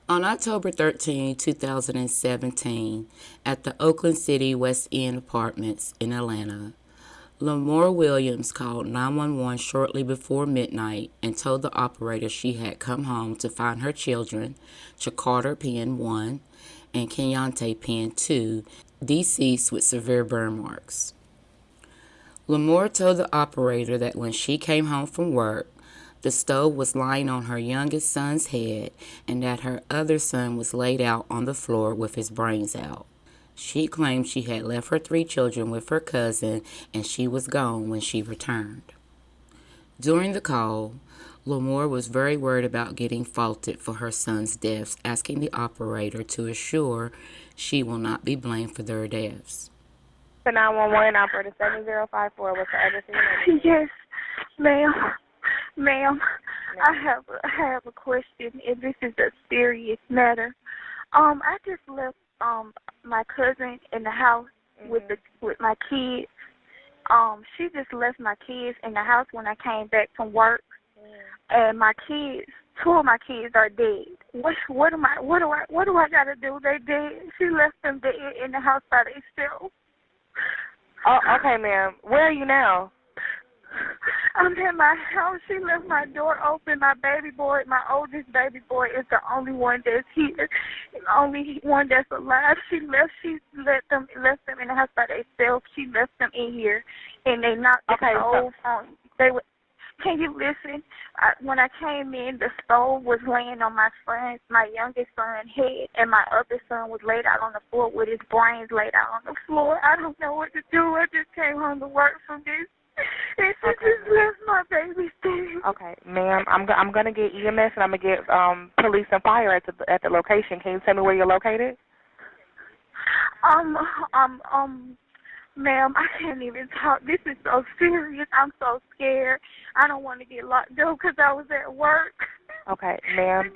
On October 13, 2017, at the Oakland City West End Apartments in Atlanta, Lamora Williams called 911 shortly before midnight and told the operator she had come home to find her children, Chacarter Penn 1 and Kenyante Penn 2, deceased with severe burn marks. Lamora told the operator that when she came home from work, the stove was lying on her youngest son's head and that her other son was laid out on the floor with his brains out. She claimed she had left her 3 children with her cousin and she was gone when she returned. During the call, Lamora was very worried about getting faulted for her son's deaths, asking the operator to assure she will not be blamed for their deaths. The 911 operator 7054. What's the address of your name? Yes, ma'am. Ma'am, I have a question, and this is a serious matter. I just left my cousin in the house with my kids. She just left my kids in the house when I came back from work, and my kids, 2 of my kids are dead. What do I gotta do? They dead. She left them dead in the house by themselves. Oh, okay, ma'am. Where are you now? I'm in my house. She left my door open. My baby boy, my oldest baby boy, is the only one that's here, the only one that's alive. She left them in the house by themselves. She left them in here, and they knocked the stove on. Can you listen? When I came in, the stove was laying on my youngest son's head, and my other son was laid out on the floor with his brains laid out on the floor. I don't know what to do. I just came home to work from this. And she just left my baby dead. Okay, ma'am, I'm gonna get EMS and I'm gonna get police and fire at the location. Can you tell me where you're located? Ma'am, I can't even talk. This is so serious. I'm so scared. I don't want to get locked up because I was at work. Okay, ma'am.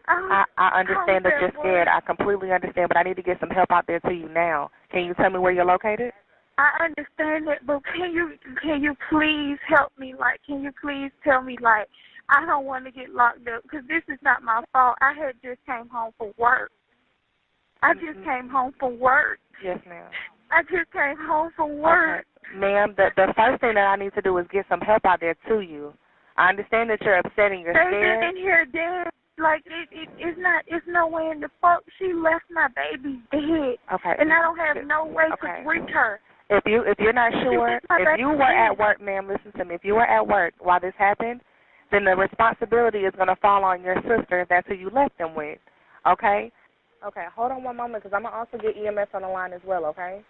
I understand that you're scared. I completely understand, but I need to get some help out there to you now. Can you tell me where you're located? I understand that, but can you please help me? Like, can you please tell me, like, I don't want to get locked up because this is not my fault. I had just came home from work. I just came home from work. Yes, ma'am. I just came home from work. Okay. Ma'am, the first thing that I need to do is get some help out there to you. I understand that you're upset and you're scared. They've been in here dead. Like, it's no way in the fuck. She left my baby dead. Okay. And I don't have no way to reach her. If you're not sure, if you were at work, ma'am, listen to me. If you were at work while this happened, then the responsibility is going to fall on your sister. That's who you left them with. Okay? Okay, hold on one moment because I'm going to also get EMS on the line as well, okay?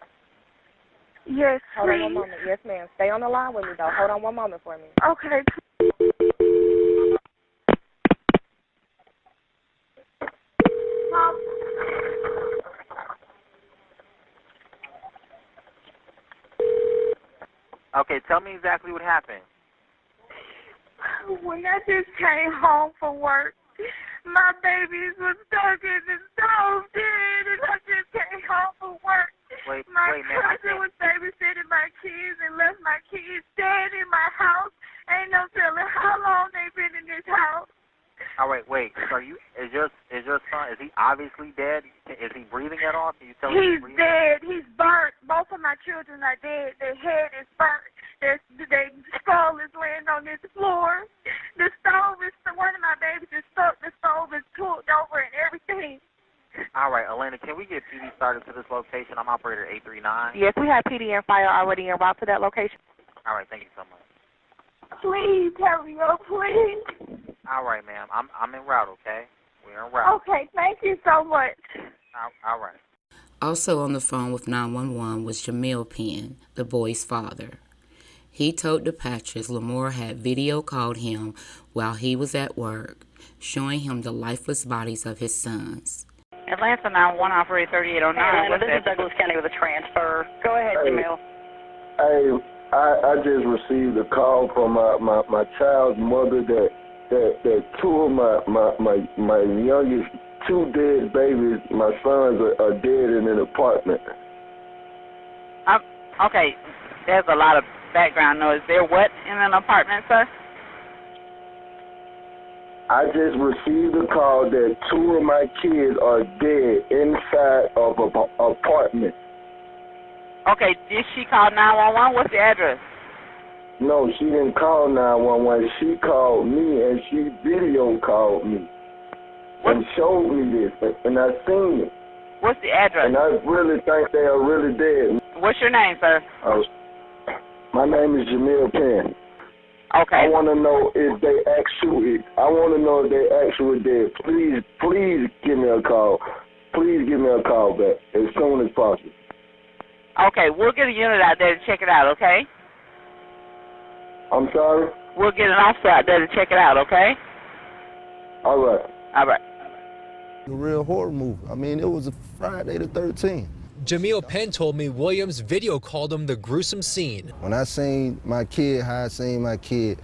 Yes, Hold please. on one moment. Yes, ma'am. Stay on the line with me, though. Hold on one moment for me. Okay. Okay, tell me exactly what happened. When I just came home from work, my babies was stuck in the stove dead, and I just came home from work. My cousin was babysitting my kids and left my kids dead in my house. Ain't no telling how long they've been in this house. All right, wait. So is your son, is he obviously dead? Is he breathing at all? Can you tell me? He's dead. He's burnt. Both of my children are dead. Their head is burnt. Their skull is laying on this floor. The stove is, one of my babies is stuck. The stove is pulled over and everything. All right, Elena, can we get PD started to this location? I'm operator 839. Yes, we have PD and fire already en route to that location. All right, thank you so much. Please, hurry up, please. All right, ma'am. I'm en route, okay? We're en route. Okay, thank you so much. All right. Also on the phone with 911 was Jamil Penn, the boy's father. He told dispatchers Lamora had video called him while he was at work, showing him the lifeless bodies of his sons. Atlanta 911, operator 3809. Atlanta, this is Douglas County with a transfer. Go ahead, Jamil. Hey, I just received a call from my child's mother that 2 of my youngest 2 dead babies, my sons are dead in an apartment. Okay, there's a lot of background noise. There what in an apartment, sir? I just received a call that 2 of my kids are dead inside of an apartment. Okay, did she call 911? What's the address? No, she didn't call 911. She called me and she video called me and showed me this, and I seen it. What's the address? And I really think they are really dead. What's your name, sir? My name is Jamil Penn. Okay. I want to know if they actually. I want to know if they actually dead. Please give me a call. Please give me a call back as soon as possible. Okay, we'll get a unit out there to check it out. Okay. I'm sorry? We'll get an officer out there to check it out. Okay. All right. All right. A real horror movie. I mean, it was a Friday the 13th. Jamil Penn told me Williams video called him the gruesome scene. When I seen my kid, how I seen my kid,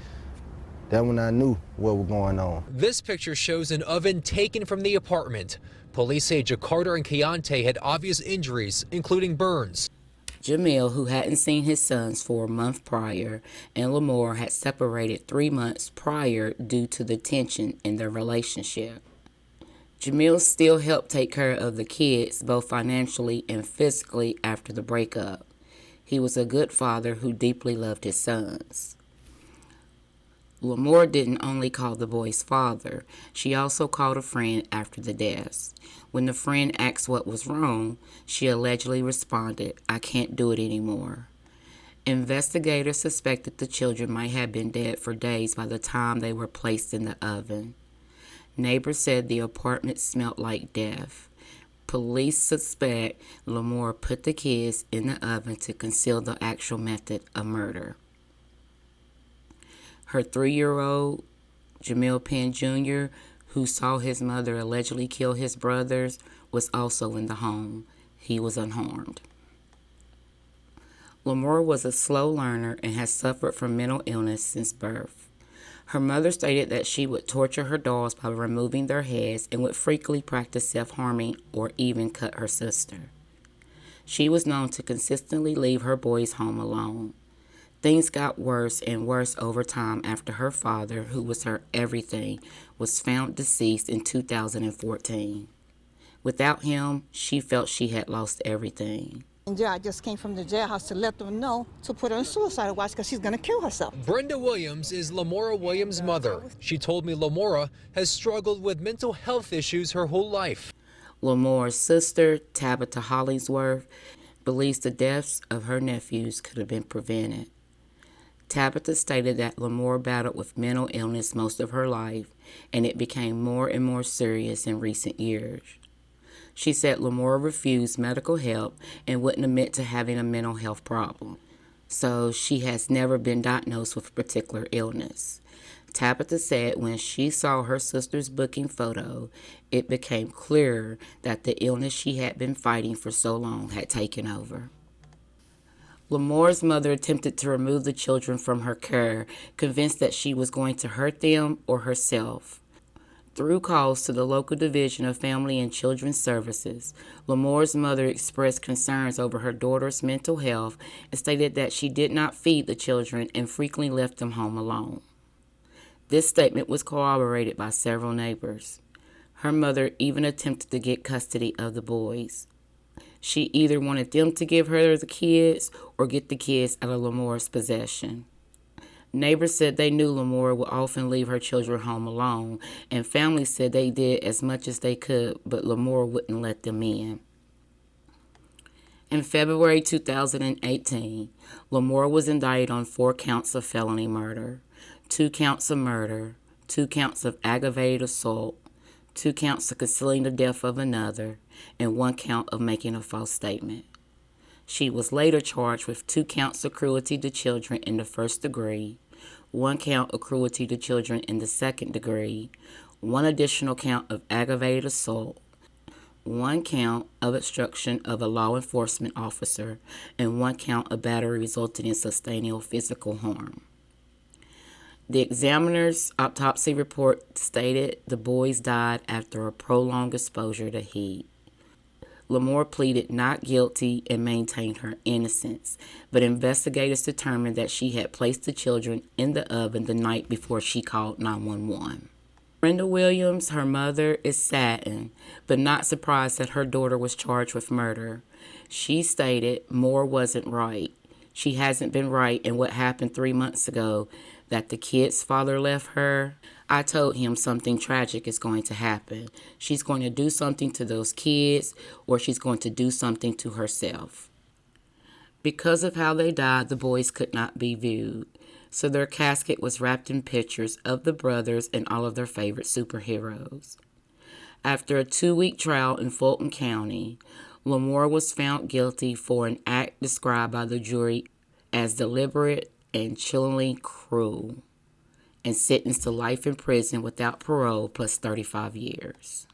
that's when I knew what was going on. This picture shows an oven taken from the apartment. Police say Jakarta and Keontae had obvious injuries, including burns. Jamil, who hadn't seen his sons for a month prior, and Lamora had separated 3 months prior due to the tension in their relationship. Jamil still helped take care of the kids both financially and physically after the breakup. He was a good father who deeply loved his sons. Lamora didn't only call the boy's father, she also called a friend after the deaths. When the friend asked what was wrong, she allegedly responded, "I can't do it anymore." Investigators suspected the children might have been dead for days by the time they were placed in the oven. Neighbors said the apartment smelled like death. Police suspect Lamora put the kids in the oven to conceal the actual method of murder. Her 3-year-old, Jamil Penn Jr., who saw his mother allegedly kill his brothers, was also in the home. He was unharmed. Lamora was a slow learner and has suffered from mental illness since birth. Her mother stated that she would torture her dolls by removing their heads and would frequently practice self-harming or even cut her sister. She was known to consistently leave her boys home alone. Things got worse and worse over time after her father, who was her everything, was found deceased in 2014. Without him, she felt she had lost everything. I just came from the jailhouse to let them know to put her on suicide watch because she's going to kill herself. Brenda Williams is Lamora Williams' mother. She told me Lamora has struggled with mental health issues her whole life. Lamora's sister, Tabitha Hollingsworth, believes the deaths of her nephews could have been prevented. Tabitha stated that Lamora battled with mental illness most of her life, and it became more and more serious in recent years. She said Lamora refused medical help and wouldn't admit to having a mental health problem, so she has never been diagnosed with a particular illness. Tabitha said when she saw her sister's booking photo, it became clear that the illness she had been fighting for so long had taken over. Lamora's mother attempted to remove the children from her care, convinced that she was going to hurt them or herself. Through calls to the local Division of Family and Children's Services, Lamora's mother expressed concerns over her daughter's mental health and stated that she did not feed the children and frequently left them home alone. This statement was corroborated by several neighbors. Her mother even attempted to get custody of the boys. She either wanted them to give her the kids or get the kids out of Lamora's possession. Neighbors said they knew Lamora would often leave her children home alone, and families said they did as much as they could, but Lamora wouldn't let them in. In February 2018, Lamora was indicted on 4 counts of felony murder, 2 counts of murder, 2 counts of aggravated assault, 2 counts of concealing the death of another, and 1 count of making a false statement. She was later charged with 2 counts of cruelty to children in the first degree, 1 count of cruelty to children in the second degree, 1 additional count of aggravated assault, 1 count of obstruction of a law enforcement officer, and 1 count of battery resulting in sustaining physical harm. The examiner's autopsy report stated the boys died after a prolonged exposure to heat. Lamora pleaded not guilty and maintained her innocence, but investigators determined that she had placed the children in the oven the night before she called 911. Brenda Williams, her mother, is saddened, but not surprised that her daughter was charged with murder. She stated Moore wasn't right. She hasn't been right in what happened 3 months ago, that the kid's father left her. I told him something tragic is going to happen. She's going to do something to those kids, or she's going to do something to herself. Because of how they died, the boys could not be viewed, so their casket was wrapped in pictures of the brothers and all of their favorite superheroes. After a 2-week trial in Fulton County, Lamora was found guilty for an act described by the jury as deliberate and chillingly cruel, and sentenced to life in prison without parole plus 35 years.